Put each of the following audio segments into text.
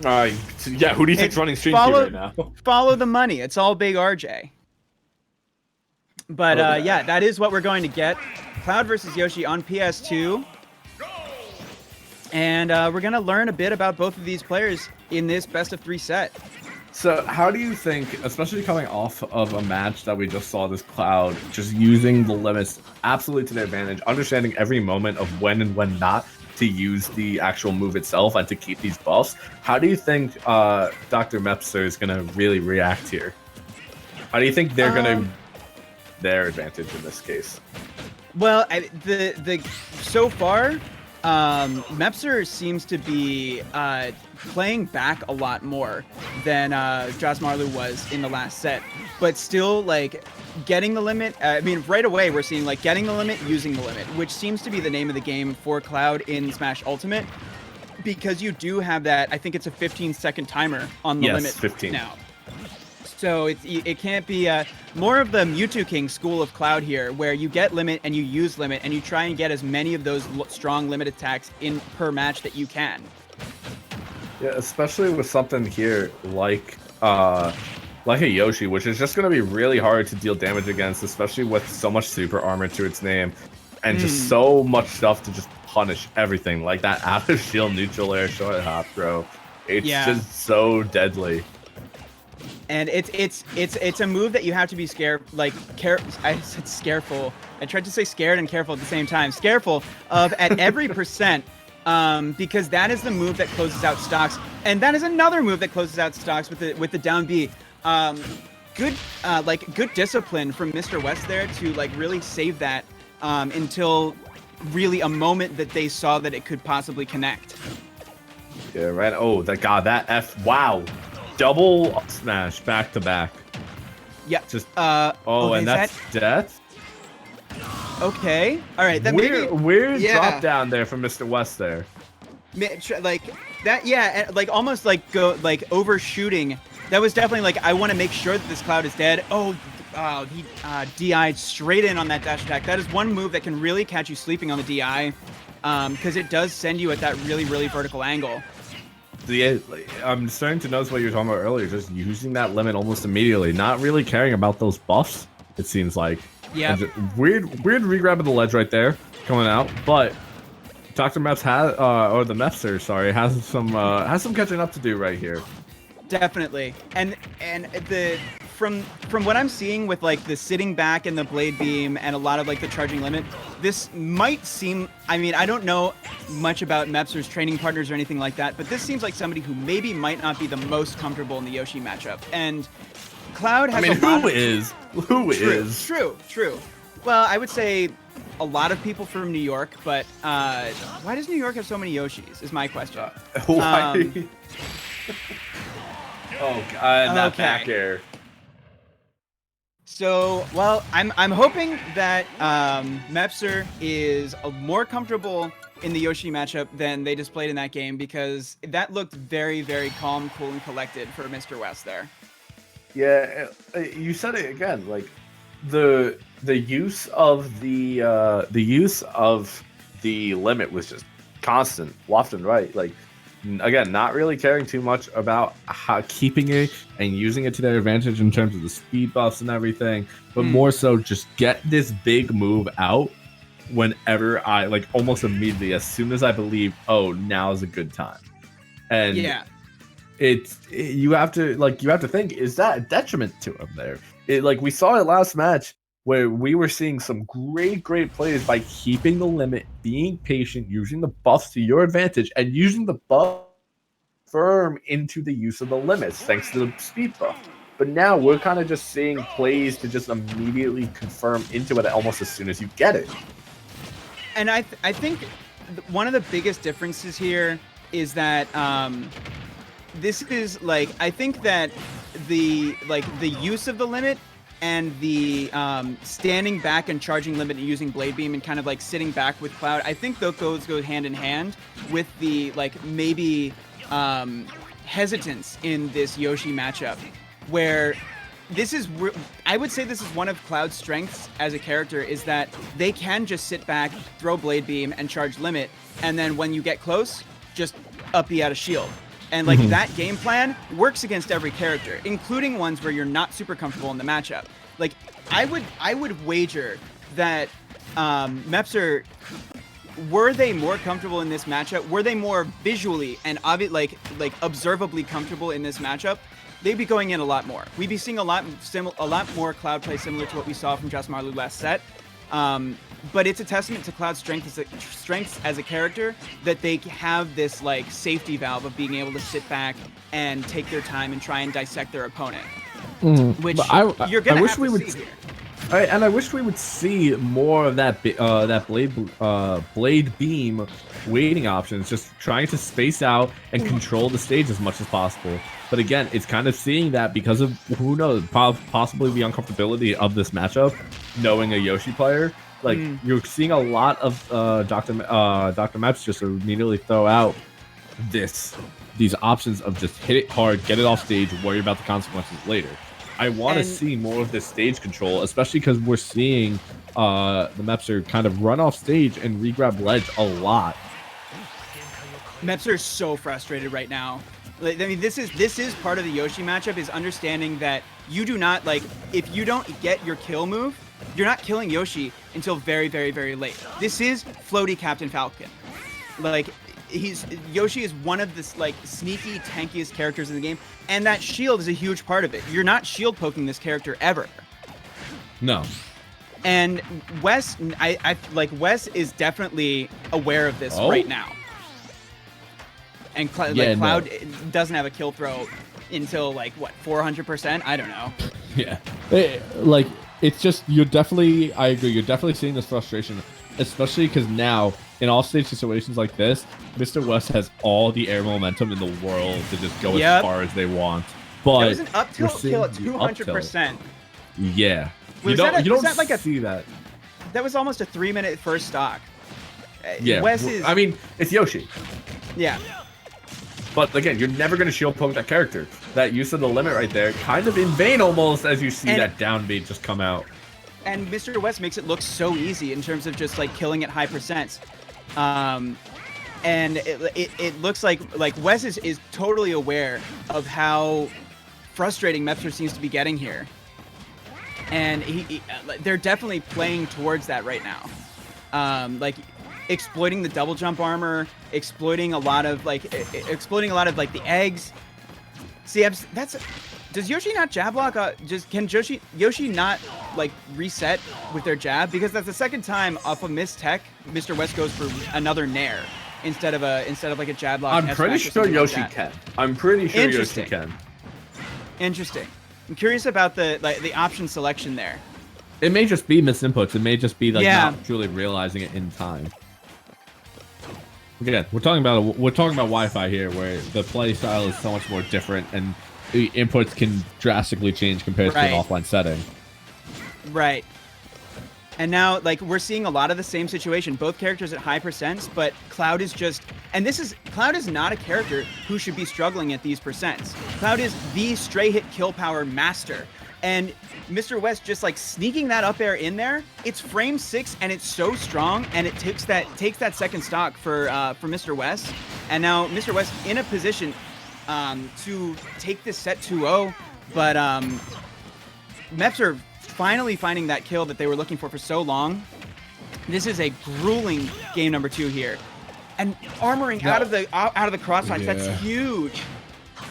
Yeah, who do you think's running stream queue right now? Follow the money. It's all big RJ. But yeah, that is what we're going to get. Cloud versus Yoshi on PS2. And we're going to learn a bit about both of these players in this best of 3 set. So how do you think, especially coming off of a match that we just saw, this Cloud just using the limits absolutely to their advantage, understanding every moment of when and when not to use the actual move itself and to keep these buffs, how do you think Dr. Mepsir is going to really react here? How do you think they're going to their advantage in this case? Well, so far, Mepsir seems to be playing back a lot more than Marlu was in the last set, but still like getting the limit. I mean, right away we're seeing like getting the limit, using the limit, which seems to be the name of the game for Cloud in Smash Ultimate, because you do have that. I think it's a 15-second timer on the limit 15 now. So it can't be more of the Mewtwo King school of Cloud here, where you get limit and you use limit and you try and get as many of those strong limit attacks in per match that you can. Yeah, especially with something here like a Yoshi, which is just going to be really hard to deal damage against, especially with so much super armor to its name and just so much stuff to just punish everything, like that out of shield neutral air short hop throw. It's just so deadly. And it's a move that you have to be scared, I said scareful. I tried to say scared and careful at the same time. Scareful of at every percent, because that is the move that closes out stocks, and that is another move that closes out stocks with the down B. Good discipline from Mr. West there to like really save that until really a moment that they saw that it could possibly connect. Yeah, right. Oh, that F! Wow. Double up smash back to back. Yeah. Just and that's death. Okay. All right. That weird drop down there from Mr. West there. Like that. Yeah. Like almost like overshooting. That was definitely like, I want to make sure that this Cloud is dead. He DI'd straight in on that dash attack. That is one move that can really catch you sleeping on the DI, because it does send you at that really vertical angle. Yeah, I'm starting to notice what you were talking about earlier, just using that limit almost immediately, not really caring about those buffs, it seems like. Yeah. Weird regrab of the ledge right there, coming out, but Dr. Meps has, or the Mepsir, sorry, has some catching up to do right here. Definitely. And from what I'm seeing with like the sitting back and the blade beam and a lot of like the charging limit, this might seem, I mean, I don't know much about Mepsir's training partners or anything like that, but this seems like somebody who maybe might not be the most comfortable in the Yoshi matchup. And Cloud has who is? True. Well, I would say a lot of people from New York, but why does New York have so many Yoshis is my question. Why? Oh God, that back air. So, well, I'm hoping that Mepsir is more comfortable in the Yoshi matchup than they displayed in that game, because that looked very calm, cool, and collected for Mr. West there. Yeah, you said it again. Like the use of the limit was just constant, left and right. Like, again, not really caring too much about keeping it and using it to their advantage in terms of the speed buffs and everything, but more so just get this big move out whenever I, like, almost immediately, as soon as I believe, oh, now is a good time. And yeah, you have to think, is that a detriment to him there? Like we saw it last match, where we were seeing some great plays by keeping the limit, being patient, using the buffs to your advantage, and using the buff firm into the use of the limits, thanks to the speed buff. But now we're kind of just seeing plays to just immediately confirm into it almost as soon as you get it. And I think one of the biggest differences here is that this is like, I think that the use of the limit and the standing back and charging limit and using blade beam and kind of like sitting back with Cloud, I think those go hand in hand with the like maybe hesitance in this Yoshi matchup, where this is, I would say this is one of Cloud's strengths as a character, is that they can just sit back, throw blade beam and charge limit, and then when you get close, just up B out of shield. And like that game plan works against every character, including ones where you're not super comfortable in the matchup. Like I would wager that Mepsir, were they more comfortable in this matchup, were they more visually and like observably comfortable in this matchup, they'd be going in a lot more. We'd be seeing a lot more Cloud play similar to what we saw from Just Marlu last set. But it's a testament to Cloud's strengths as a character that they have this like safety valve of being able to sit back and take their time and try and dissect their opponent, which you're gonna have to see here. And I wish we would see more of that blade beam waiting options, just trying to space out and control the stage as much as possible. But again, it's kind of seeing that because of, who knows, possibly the uncomfortability of this matchup, knowing a Yoshi player. Like, you're seeing a lot of Dr. Meps just immediately throw out these options of just hit it hard, get it off stage, worry about the consequences later. I want to see more of this stage control, especially because we're seeing the Mepsir kind of run off stage and re-grab ledge a lot. Mepsir is so frustrated right now. I mean, this is part of the Yoshi matchup, is understanding that you do not, like, if you don't get your kill move, you're not killing Yoshi until very, very, very late. This is floaty Captain Falcon. Like, Yoshi is one of the like sneaky, tankiest characters in the game, and that shield is a huge part of it. You're not shield poking this character ever. No. And Wes, Wes is definitely aware of this right now. And Cloud doesn't have a kill throw until like what, 400%? I don't know. Yeah. It's just, I agree, you're definitely seeing this frustration, especially because now, in all-stage situations like this, Mr. West has all the air momentum in the world to just go as far as they want. But that was an up tilt kill at 200%. Yeah. You don't see that. That was almost a 3-minute first stock. Yeah. Wes is... I mean, it's Yoshi. Yeah. But again, you're never going to shield poke that character. That use of the limit right there, kind of in vain almost, as you see that down beat just come out. And Mr. West makes it look so easy in terms of just like killing at high percents. And it looks like Wes is totally aware of how frustrating Mepsir seems to be getting here. And they're definitely playing towards that right now. Like exploiting the double jump armor, exploiting a lot of like the eggs. See, does Yoshi not jab block? Can Yoshi not like reset with their jab? Because that's the second time off a missed tech, Mr. West goes for another nair instead of like a jab block. I'm pretty sure Yoshi can. I'm pretty sure Yoshi can. Interesting. I'm curious about the option selection there. It may just be misinputs. It may just be like not truly realizing it in time. Again, we're talking about Wi-Fi here, where the play style is so much more different, and the inputs can drastically change compared to an offline setting. Right. And now, like, we're seeing a lot of the same situation. Both characters at high percents, but Cloud is just... And Cloud is not a character who should be struggling at these percents. Cloud is the stray hit kill power master. And Mr. West just, like, sneaking that up air in there, it's frame 6, and it's so strong, and it takes that second stock for Mr. West. And now Mr. West in a position to take this set 2-0, but Mepsir finally finding that kill that they were looking for so long. This is a grueling game number 2 here, and armoring out of the crossfire. That's huge.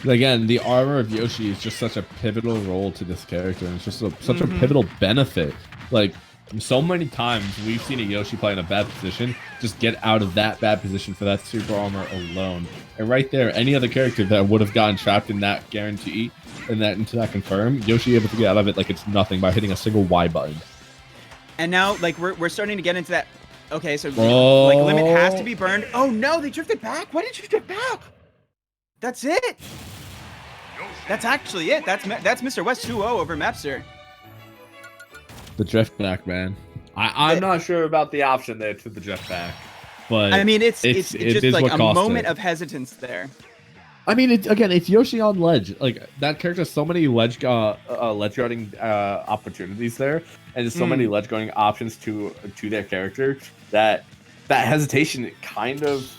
Again, the armor of Yoshi is just such a pivotal role to this character, and it's just such a pivotal benefit. Like, so many times we've seen a Yoshi play in a bad position just get out of that bad position for that super armor alone. And right there, any other character that would have gotten trapped in that guarantee and into that confirm, Yoshi able to get out of it like it's nothing by hitting a single Y button. And now, like, we're starting to get into that. Okay, so like limit has to be burned. Oh no, they drifted back. Why did you drift back? That's it. That's actually it. That's Mr. West 2-0 over Mepsir. The drift back, man. I'm not sure about the option there to the drift back, but I mean, it's just like a moment of hesitance there. I mean, it's Yoshi on ledge. Like, that character has so many ledge guarding opportunities there, and there's so many ledge guarding options to their character that hesitation kind of